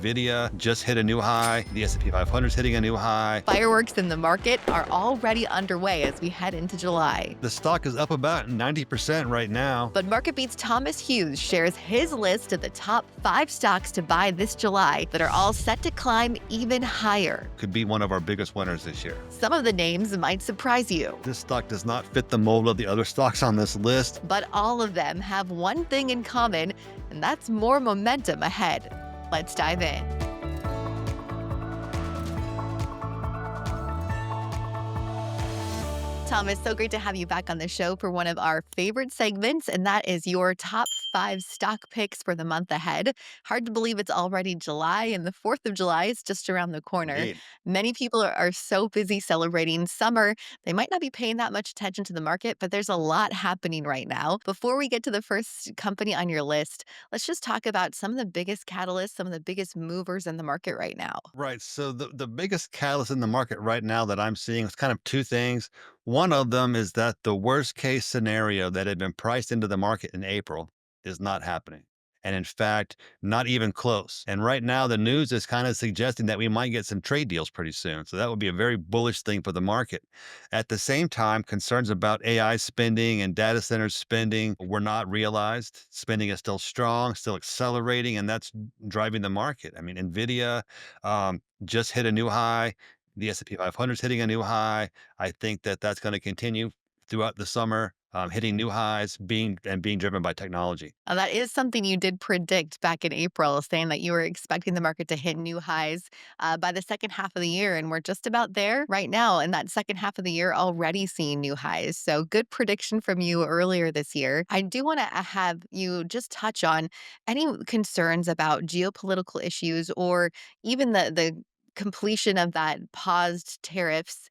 NVIDIA just hit a new high. The S&P 500 is hitting a new high. Fireworks in the market are already underway as we head into July. The stock is up about 90% right now. But MarketBeat's Thomas Hughes shares his list of the top 5 stocks to buy this July that are all set to climb even higher. Could be one of our biggest winners this year. Some of the names might surprise you, This stock does not fit the mold of the other stocks on this list. but all of them have one thing in common, and that's more momentum ahead. Let's dive in. Thomas, so great to have you back on the show for one of our favorite segments, and that is your top 5 stock picks for the month ahead. Hard to believe it's already July, and the 4th of July is just around the corner. Indeed. Many people are so busy celebrating summer, they might not be paying that much attention to the market, but there's a lot happening right now. Before we get to the first company on your list, let's just talk about some of the biggest catalysts, some of the biggest movers in the market right now. Right. So the biggest catalyst in the market right now that I'm seeing is kind of two things. One of them is that the worst case scenario that had been priced into the market in April is not happening. And in fact, not even close. And right now, the news is kind of suggesting that we might get some trade deals pretty soon. So that would be a very bullish thing for the market. At the same time, concerns about AI spending and data center spending were not realized. Spending is still strong, still accelerating, and that's driving the market. I mean, NVIDIA just hit a new high. The S&P 500 is hitting a new high. I think that that's going to continue throughout the summer, hitting new highs, being driven by technology. That is something you did predict back in April, saying that you were expecting the market to hit new highs by the second half of the year. And we're just about there right now in that second half of the year, already seeing new highs. So good prediction from you earlier this year. I do want to have you just touch on any concerns about geopolitical issues or even the completion of that paused tariffs,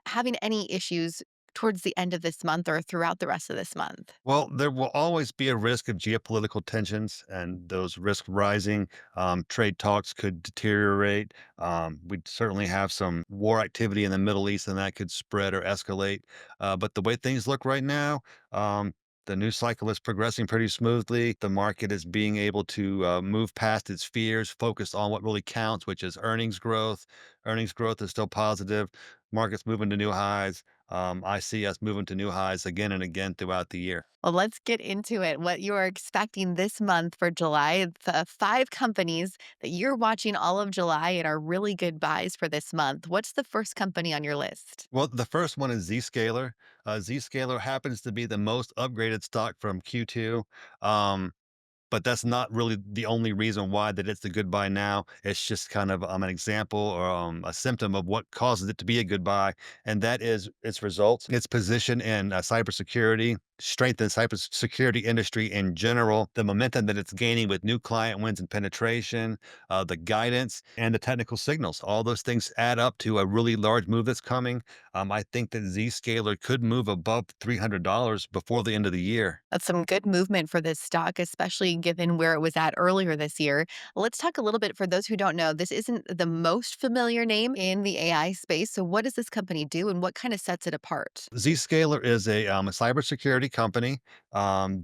having any issues towards the end of this month or throughout the rest of this month. Well, there will always be a risk of geopolitical tensions and those risks rising. Trade talks could deteriorate. We'd certainly have some war activity in the Middle East, and that could spread or escalate. But the way things look right now, the news cycle is progressing pretty smoothly. The market is being able to move past its fears, focus on what really counts, which is earnings growth. Earnings growth is still positive. Market's moving to new highs. I see us moving to new highs again and again throughout the year. Well, let's get into it. What you are expecting this month for July, the 5 companies that you're watching all of July and are really good buys for this month. What's the first company on your list? Well, the first one is Zscaler. Zscaler happens to be the most upgraded stock from Q2. Um, but that's not really the only reason why that it's a good buy now. It's just kind of an example or a symptom of what causes it to be a good buy, and that is its results, its position in cybersecurity, strength in cybersecurity industry in general, the momentum that it's gaining with new client wins and penetration, the guidance and the technical signals. All those things add up to a really large move that's coming. I think that Zscaler could move above $300 before the end of the year. That's some good movement for this stock, especially given where it was at earlier this year. Let's talk a little bit for those who don't know. This isn't the most familiar name in the AI space. So, what does this company do and what kind of sets it apart? Zscaler is a cybersecurity company.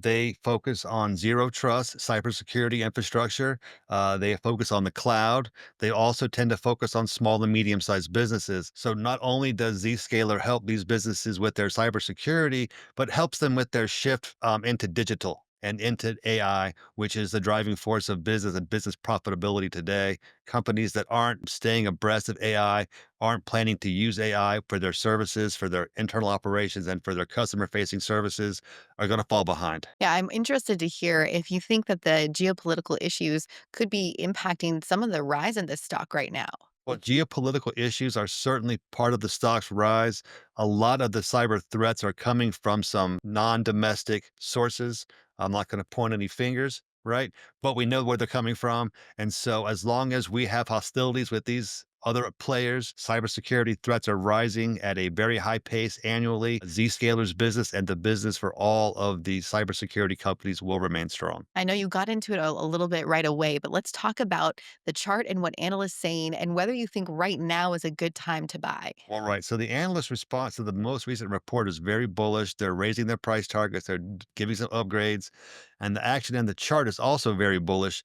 They focus on zero trust cybersecurity infrastructure. They focus on the cloud. They also tend to focus on small and medium sized businesses. So not only does Zscaler help these businesses with their cybersecurity, but helps them with their shift into digital and into AI, which is the driving force of business and business profitability today. Companies that aren't staying abreast of AI, aren't planning to use AI for their services, for their internal operations, and for their customer facing services are going to fall behind. Yeah, I'm interested to hear if you think that the geopolitical issues could be impacting some of the rise in this stock right now. Well, geopolitical issues are certainly part of the stock's rise. A lot of the cyber threats are coming from some non domestic sources. I'm not going to point any fingers, right? But we know where they're coming from. And so, as long as we have hostilities with these other players, cybersecurity threats are rising at a very high pace annually. Zscaler's business and the business for all of the cybersecurity companies will remain strong. I know you got into it a little bit right away, but let's talk about the chart and what analysts saying and whether you think right now is a good time to buy. All right. So the analyst response to the most recent report is very bullish. They're raising their price targets. They're giving some upgrades. And the action in the chart is also very bullish.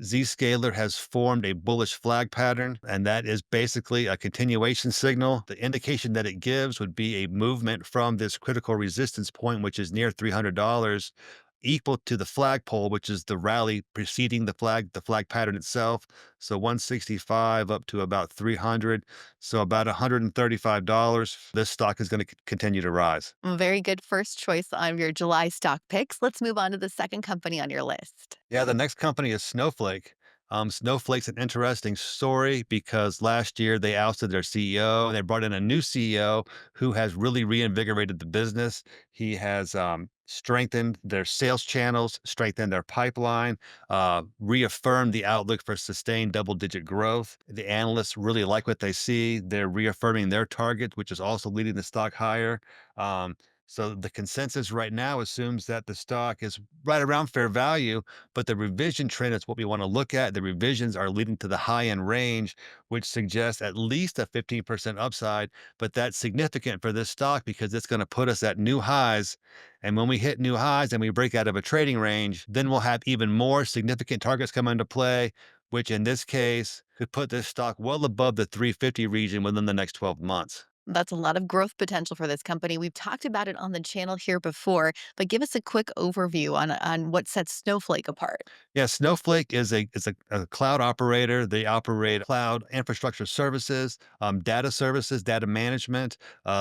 Zscaler has formed a bullish flag pattern, and that is basically a continuation signal. The indication that it gives would be a movement from this critical resistance point, which is near $300, equal to the flagpole, which is the rally preceding the flag pattern itself. So 165 up to about 300. So about $135. This stock is going to continue to rise. Very good first choice on your July stock picks. Let's move on to the second company on your list. Yeah, the next company is Snowflake. Snowflake's an interesting story because last year they ousted their CEO and they brought in a new CEO who has really reinvigorated the business. He has strengthened their sales channels, strengthened their pipeline, reaffirmed the outlook for sustained double-digit growth. The analysts really like what they see. They're reaffirming their target, which is also leading the stock higher. Um, so the consensus right now assumes that the stock is right around fair value, but the revision trend is what we want to look at. The revisions are leading to the high end range, which suggests at least a 15% upside. But that's significant for this stock because it's going to put us at new highs. And when we hit new highs and we break out of a trading range, then we'll have even more significant targets come into play, which in this case could put this stock well above the 350 region within the next 12 months. That's a lot of growth potential for this company. We've talked about it on the channel here before, but give us a quick overview on what sets Snowflake apart. Yeah, Snowflake is a cloud operator. They operate cloud infrastructure services, data services, data management.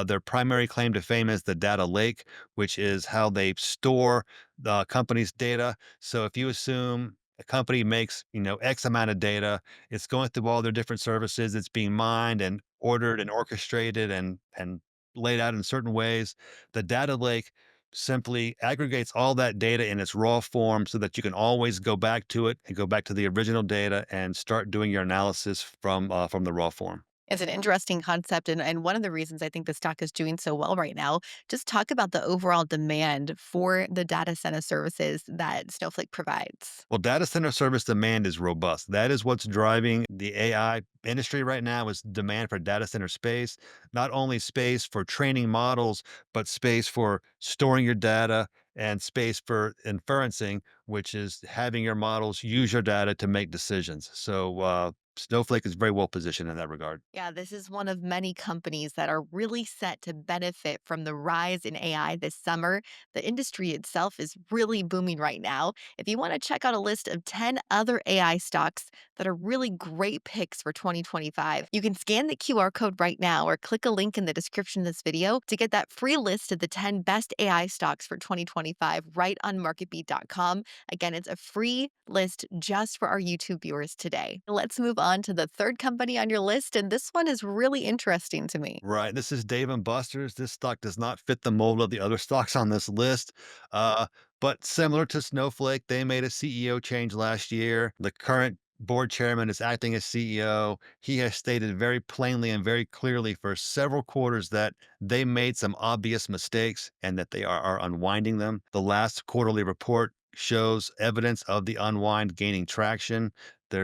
Their primary claim to fame is the data lake, which is how they store the company's data. So if you assume a company makes, X amount of data, it's going through all their different services, it's being mined and ordered and orchestrated and laid out in certain ways. The data lake simply aggregates all that data in its raw form so that you can always go back to it and go back to the original data and start doing your analysis from the raw form. It's an interesting concept, and one of the reasons I think the stock is doing so well right now. Just talk about the overall demand for the data center services that Snowflake provides. Well, data center service demand is robust. That is what's driving the AI industry right now is demand for data center space, not only space for training models, but space for storing your data and space for inferencing, which is having your models use your data to make decisions. So Snowflake is very well positioned in that regard. Yeah, this is one of many companies that are really set to benefit from the rise in AI this summer. The industry itself is really booming right now. If you want to check out a list of 10 other AI stocks that are really great picks for 2025, you can scan the QR code right now or click a link in the description of this video to get that free list of the 10 best AI stocks for 2025 right on marketbeat.com. Again, it's a free list just for our YouTube viewers today. Let's move on to the third company on your list, and this one is really interesting to me. Right. This is Dave and Buster's. This stock does not fit the mold of the other stocks on this list. Uh, but similar to Snowflake, they made a CEO change last year. The current board chairman is acting as CEO. He has stated very plainly and very clearly for several quarters that they made some obvious mistakes and that they are unwinding them. The last quarterly report shows evidence of the unwind gaining traction. They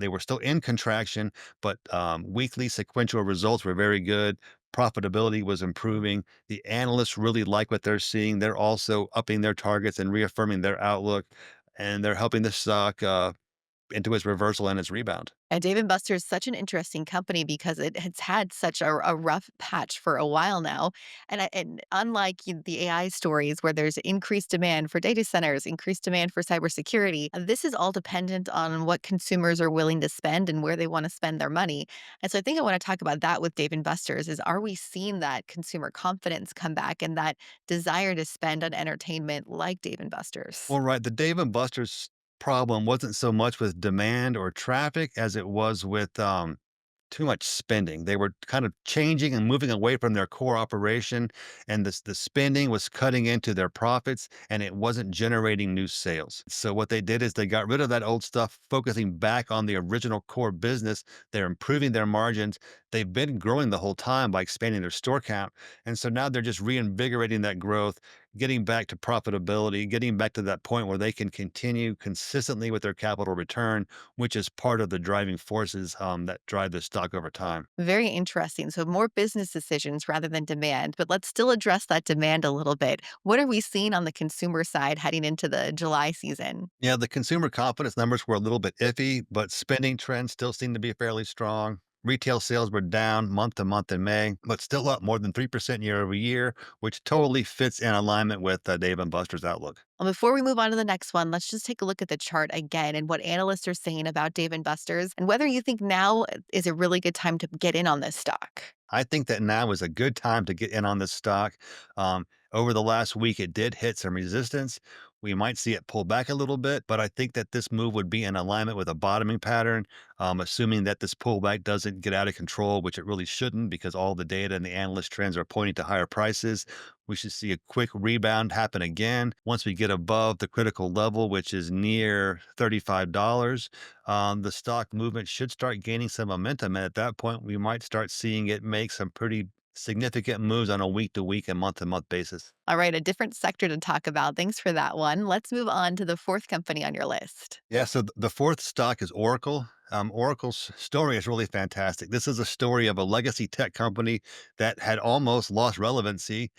were still in contraction, but weekly sequential results were very good. Profitability was improving. The analysts really like what they're seeing. They're also upping their targets and reaffirming their outlook, and they're helping the stock into its reversal and its rebound. And Dave& Buster's such an interesting company because it has had such a rough patch for a while now, and unlike the AI stories where there's increased demand for data centers, increased demand for cybersecurity, this is all dependent on what consumers are willing to spend and where they wanna spend their money, and so I think I wanna talk about that with Dave& Buster's is, are we seeing that consumer confidence come back and that desire to spend on entertainment like Dave& Buster's? Well, right. The Dave and Buster's problem wasn't so much with demand or traffic as it was with too much spending. They were kind of changing and moving away from their core operation, and the spending was cutting into their profits, and it wasn't generating new sales. So what they did is they got rid of that old stuff, focusing back on the original core business. They're improving their margins. They've been growing the whole time by expanding their store count, and so now they're just reinvigorating that growth, getting back to profitability, getting back to that point where they can continue consistently with their capital return, which is part of the driving forces that drive the stock over time. Very interesting. So, more business decisions rather than demand. But let's still address that demand a little bit. What are we seeing on the consumer side heading into the July season? Yeah, the consumer confidence numbers were a little bit iffy, but spending trends still seem to be fairly strong. Retail sales were down month to month in May, but still up more than 3% year over year, which totally fits in alignment with Dave and Buster's outlook. Well, before we move on to the next one, let's just take a look at the chart again and what analysts are saying about Dave and Buster's and whether you think now is a really good time to get in on this stock. I think that now is a good time to get in on this stock. Over the last week, it did hit some resistance. We might see it pull back a little bit, but I think that this move would be in alignment with a bottoming pattern, assuming that this pullback doesn't get out of control, which it really shouldn't because all the data and the analyst trends are pointing to higher prices. We should see a quick rebound happen again once we get above the critical level, which is near $35. The stock movement should start gaining some momentum. And at that point, we might start seeing it make some pretty significant moves on a week to week and month basis. All right, a different sector to talk about. Thanks for that one. Let's move on to the fourth company on your list. Yeah, so the fourth stock is Oracle. Oracle's story is really fantastic. This is a story of a legacy tech company that had almost lost relevancy,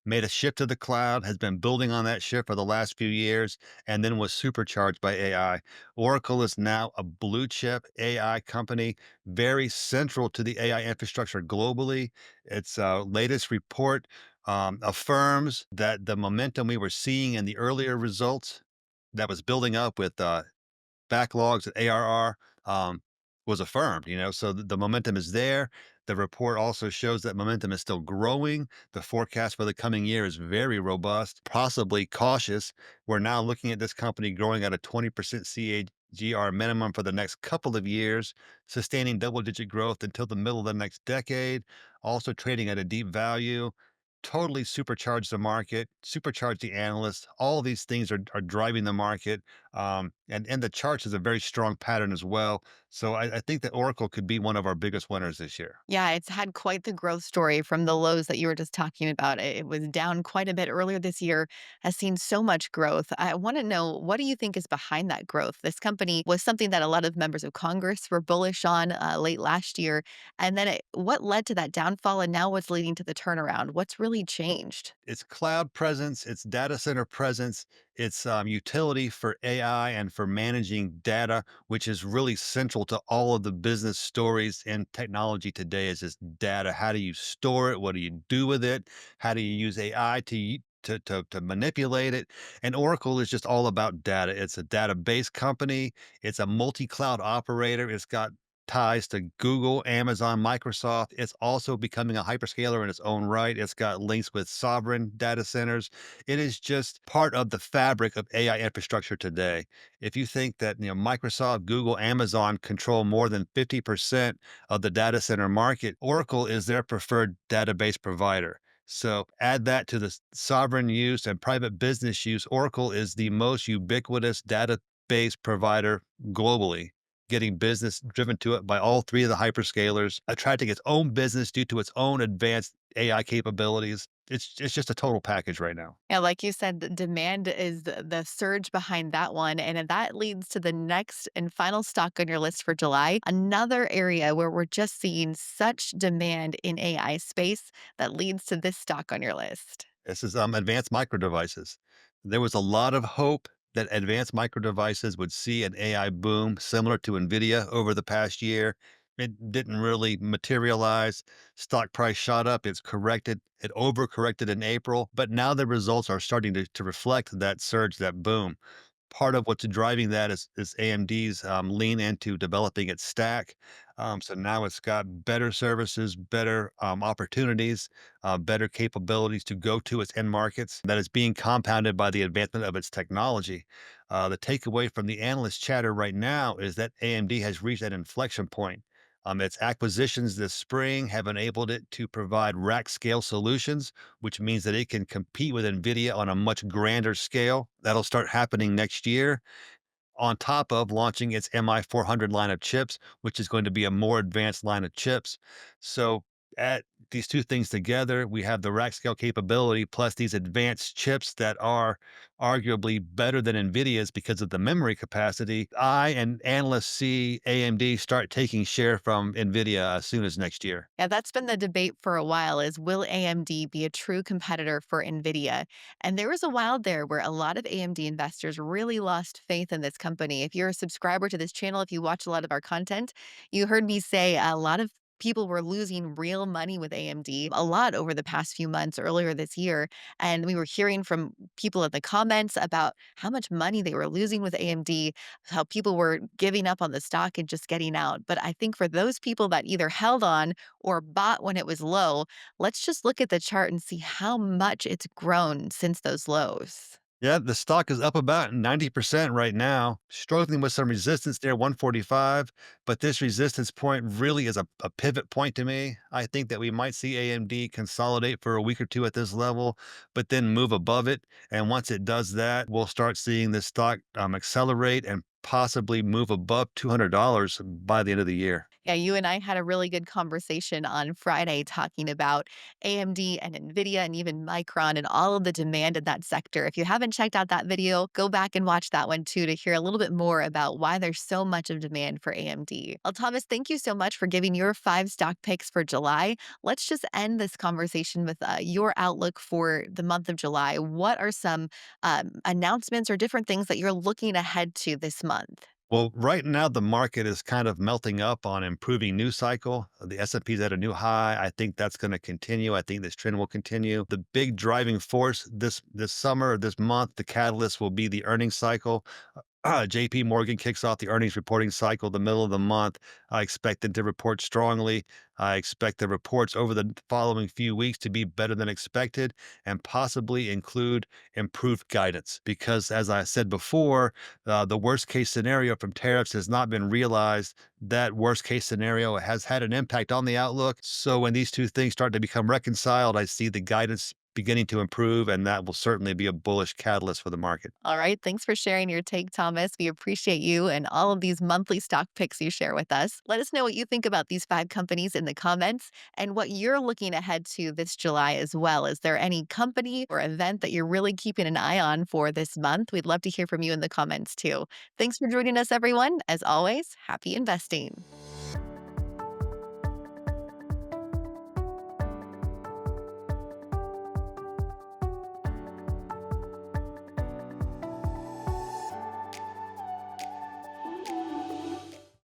made a shift to the cloud, has been building on that shift for the last few years, and then was supercharged by AI. Oracle is now a blue chip AI company, very central to the AI infrastructure globally. Its latest report affirms that the momentum we were seeing in the earlier results that was building up with backlogs at ARR was affirmed, so the momentum is there. The report also shows that momentum is still growing. The forecast for the coming year is very robust, possibly cautious. We're now looking at this company growing at a 20% CAGR minimum for the next couple of years, sustaining double digit growth until the middle of the next decade, also trading at a deep value. Totally supercharged the market, supercharged the analysts. All these things are driving the market. And the charts is a very strong pattern as well. So I think that Oracle could be one of our biggest winners this year. Yeah, it's had quite the growth story from the lows that you were just talking about. It was down quite a bit earlier this year, has seen so much growth. I want to know, what do you think is behind that growth? This company was something that a lot of members of Congress were bullish on late last year. And then what led to that downfall and now what's leading to the turnaround? What's really changed? Its cloud presence, its data center presence, its utility for AI and for managing data, which is really central to all of the business stories and technology today, is this data. How do you store it? What do you do with it? How do you use AI to manipulate it? And Oracle is just all about data. It's a database company. It's a multi-cloud operator. It's got ties to Google, Amazon, Microsoft. It's also becoming a hyperscaler in its own right. It's got links with sovereign data centers. It is just part of the fabric of AI infrastructure today. If you think that Microsoft, Google, Amazon control more than 50% of the data center market, Oracle is their preferred database provider. So add that to the sovereign use and private business use. Oracle is the most ubiquitous database provider globally, getting business driven to it by all three of the hyperscalers, attracting its own business due to its own advanced AI capabilities. It's just a total package right now. Yeah, like you said, the demand is the surge behind that one. And then that leads to the next and final stock on your list for July. Another area where we're just seeing such demand in AI space that leads to this stock on your list. This is advanced micro devices. There was a lot of hope that advanced micro devices would see an AI boom similar to NVIDIA over the past year. It didn't really materialize. Stock price shot up. It's corrected. It overcorrected in April, but now the results are starting to reflect that surge, that boom. Part of what's driving that is AMD's lean into developing its stack. So now it's got better services, better opportunities, better capabilities to go to its end markets. That is being compounded by the advancement of its technology. The takeaway from the analyst chatter right now is that AMD has reached an inflection point. Its acquisitions this spring have enabled it to provide rack scale solutions, which means that it can compete with NVIDIA on a much grander scale. That'll start happening next year, on top of launching its MI400 line of chips, which is going to be a more advanced line of chips. So add these two things together, we have the rack scale capability plus these advanced chips that are arguably better than NVIDIA's because of the memory capacity. I and analysts see AMD start taking share from NVIDIA as soon as next year. Yeah, that's been the debate for a while is will AMD be a true competitor for NVIDIA? And there was a while there where a lot of AMD investors really lost faith in this company. If you're a subscriber to this channel, if you watch a lot of our content, you heard me say a lot of people were losing real money with AMD a lot over the past few months earlier this year. And we were hearing from people in the comments about how much money they were losing with AMD, how people were giving up on the stock and just getting out. But I think for those people that either held on or bought when it was low, let's just look at the chart and see how much it's grown since those lows. Yeah, the stock is up about 90% right now, struggling with some resistance there, 145. But this resistance point really is a pivot point to me. I think that we might see AMD consolidate for a week or two at this level, but then move above it. And once it does that, we'll start seeing this stock accelerate and possibly move above $200 by the end of the year. Yeah, you and I had a really good conversation on Friday talking about AMD and NVIDIA and even Micron and all of the demand in that sector. If you haven't checked out that video, go back and watch that one too to hear a little bit more about why there's so much of demand for AMD. Well, Thomas, thank you so much for giving your 5 stock picks for July. Let's just end this conversation with your outlook for the month of July. What are some announcements or different things that you're looking ahead to this month? Well, right now the market is kind of melting up on improving news cycle. The S&P is at a new high. I think that's going to continue. I think this trend will continue. The big driving force this summer, this month, the catalyst will be the earnings cycle. JP Morgan kicks off the earnings reporting cycle the middle of the month. I expect them to report strongly. I expect the reports over the following few weeks to be better than expected and possibly include improved guidance. Because, as I said before, the worst case scenario from tariffs has not been realized. That worst case scenario has had an impact on the outlook. So, when these two things start to become reconciled, I see the guidance beginning to improve, and that will certainly be a bullish catalyst for the market. All right. Thanks for sharing your take, Thomas. We appreciate you and all of these monthly stock picks you share with us. Let us know what you think about these 5 companies in the comments and what you're looking ahead to this July as well. Is there any company or event that you're really keeping an eye on for this month? We'd love to hear from you in the comments too. Thanks for joining us, everyone. As always, happy investing.